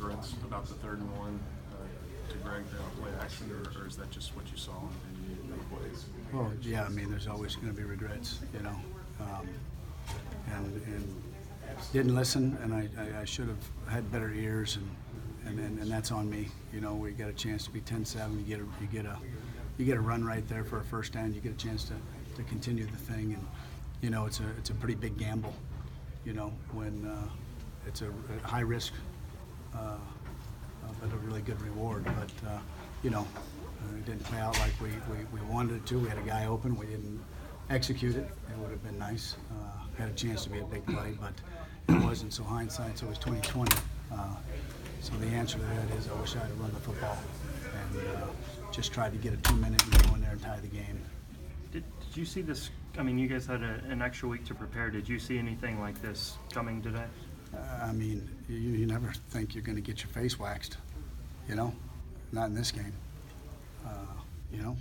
regrets about the 3rd and 1 to Gran play action, or is that just what you saw in the plays? Well, yeah, I mean, there's always going to be regrets, and didn't listen, and I should have had better ears, and that's on me. We got a chance to be 10-7. You get a run right there for a first down. You get a chance to continue the thing, and it's a pretty big gamble. When it's a high risk, but a really good reward. But it didn't play out like we wanted it to. We had a guy open. We didn't execute it. It would have been nice. Had a chance to be a big play, but it wasn't. So hindsight's always 20/20. So the answer to that is I wish I had run the football and just tried to get a 2-minute and go in there and tie the game. Did you see this? I mean, you guys had an extra week to prepare. Did you see anything like this coming today? I mean, you never think you're going to get your face waxed, not in this game.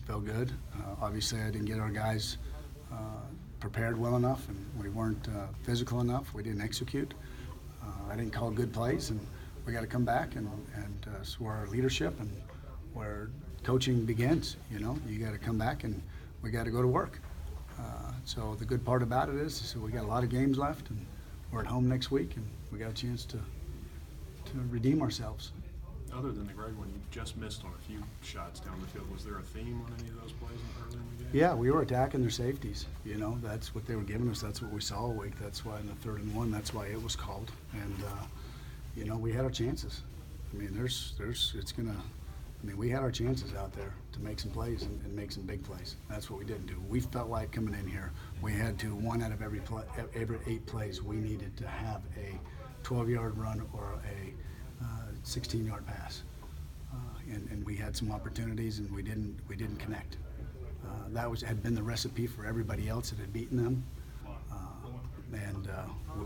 Felt good. Obviously, I didn't get our guys prepared well enough, and we weren't physical enough. We didn't execute. I didn't call good plays, and we got to come back and it's where our leadership and where coaching begins. You got to come back and we got to go to work. So the good part about it is we got a lot of games left, and we're at home next week, and we got a chance to redeem ourselves. Other than the Greg one, you just missed on a few shots down the field. Was there a theme on any of those plays early in the game? Yeah, we were attacking their safeties. That's what they were giving us. That's what we saw all week. That's why in the 3rd and 1, that's why it was called. And we had our chances. I mean, we had our chances out there to make some plays and make some big plays. That's what we didn't do. We felt like coming in here, we had to, 1 out of every 8 plays, we needed to have a 12-yard run or a 16-yard pass. And we had some opportunities, and we didn't connect. That had been the recipe for everybody else that had beaten them.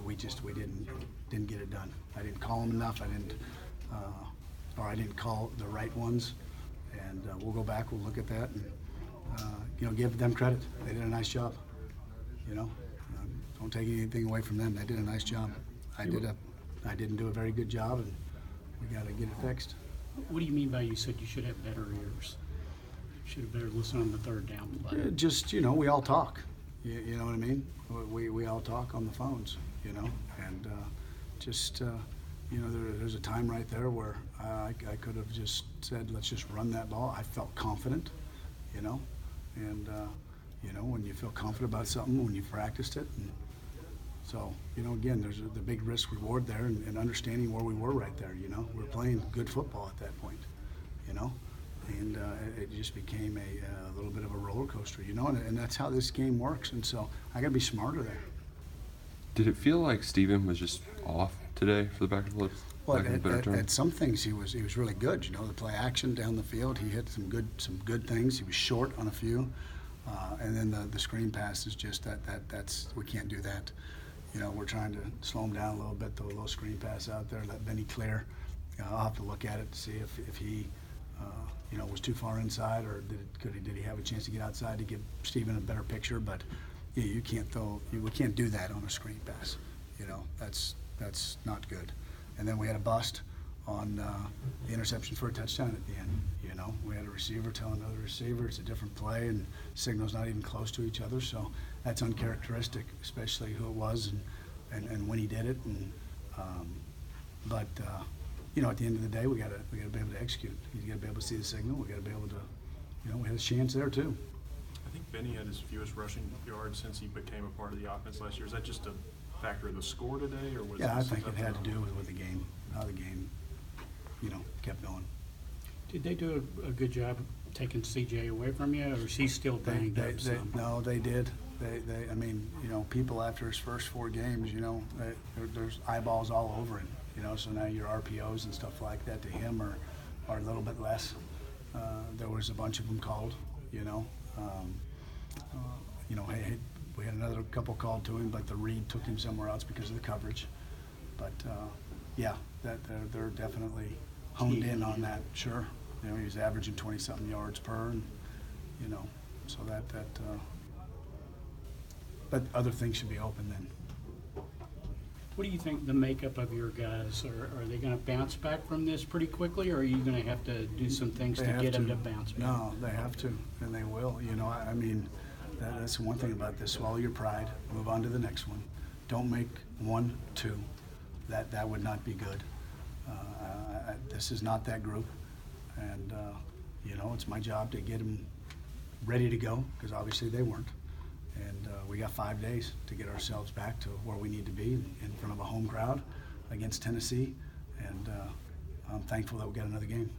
We didn't get it done. I didn't call them enough. I didn't call the right ones. And we'll go back. We'll look at that and give them credit. They did a nice job. Don't take anything away from them. They did a nice job. I didn't do a very good job, and we got to get it fixed. What do you mean by you said you should have better ears? Should have better listened on the 3rd down play. Just we all talk. You know what I mean? We all talk on the phones. And there's a time right there where I could have just said, let's just run that ball. I felt confident, and when you feel confident about something, when you practiced it. And so, again, there's the big risk reward there, and understanding where we were right there. We're playing good football at that point, and it just became a little bit of a roller coaster, and that's how this game works. And so I got to be smarter there. Did it feel like Steven was just off today for the back of the Well, at some things he was really good. The play action down the field, he hit some good things. He was short on a few, and then the screen pass is just that's we can't do that. We're trying to slow him down a little bit, throw a little screen pass out there, let Benny clear. I'll have to look at it to see if he was too far inside, or did he have a chance to get outside to give Steven a better picture. But you can't we can't do that on a screen pass. That's not good. And then we had a bust on the interception for a touchdown at the end. We had a receiver tell another receiver it's a different play, and signals not even close to each other. So that's uncharacteristic, especially who it was and when he did it. But at the end of the day, we got to be able to execute. You got to be able to see the signal. We got to be able to, we had a chance there too. I think Benny had his fewest rushing yards since he became a part of the offense last year. Is that just a factor of the score today, or was I think it had to do with the game, how the game, kept going. Did they do a good job taking CJ away from you, or is he still banged up some? No, they did. People after his first 4 games, there's eyeballs all over him. So now your RPOs and stuff like that to him are a little bit less. There was a bunch of them called. We had another couple called to him, but the read took him somewhere else because of the coverage. But they're definitely honed in on that. Sure, he was averaging 20-something yards per, and so that. But other things should be open then. What do you think the makeup of your guys? Are they gonna bounce back from this pretty quickly, or are you gonna have to do some things They to have get them to bounce back? No, they have to, and they will. You know, I mean, that's one thing about this. Swallow your pride, move on to the next one. Don't make 1, 2. That would not be good. This is not that group, and you know, it's my job to get them ready to go, because obviously they weren't. And we got 5 days to get ourselves back to where we need to be in front of a home crowd against Tennessee, and I'm thankful that we got another game.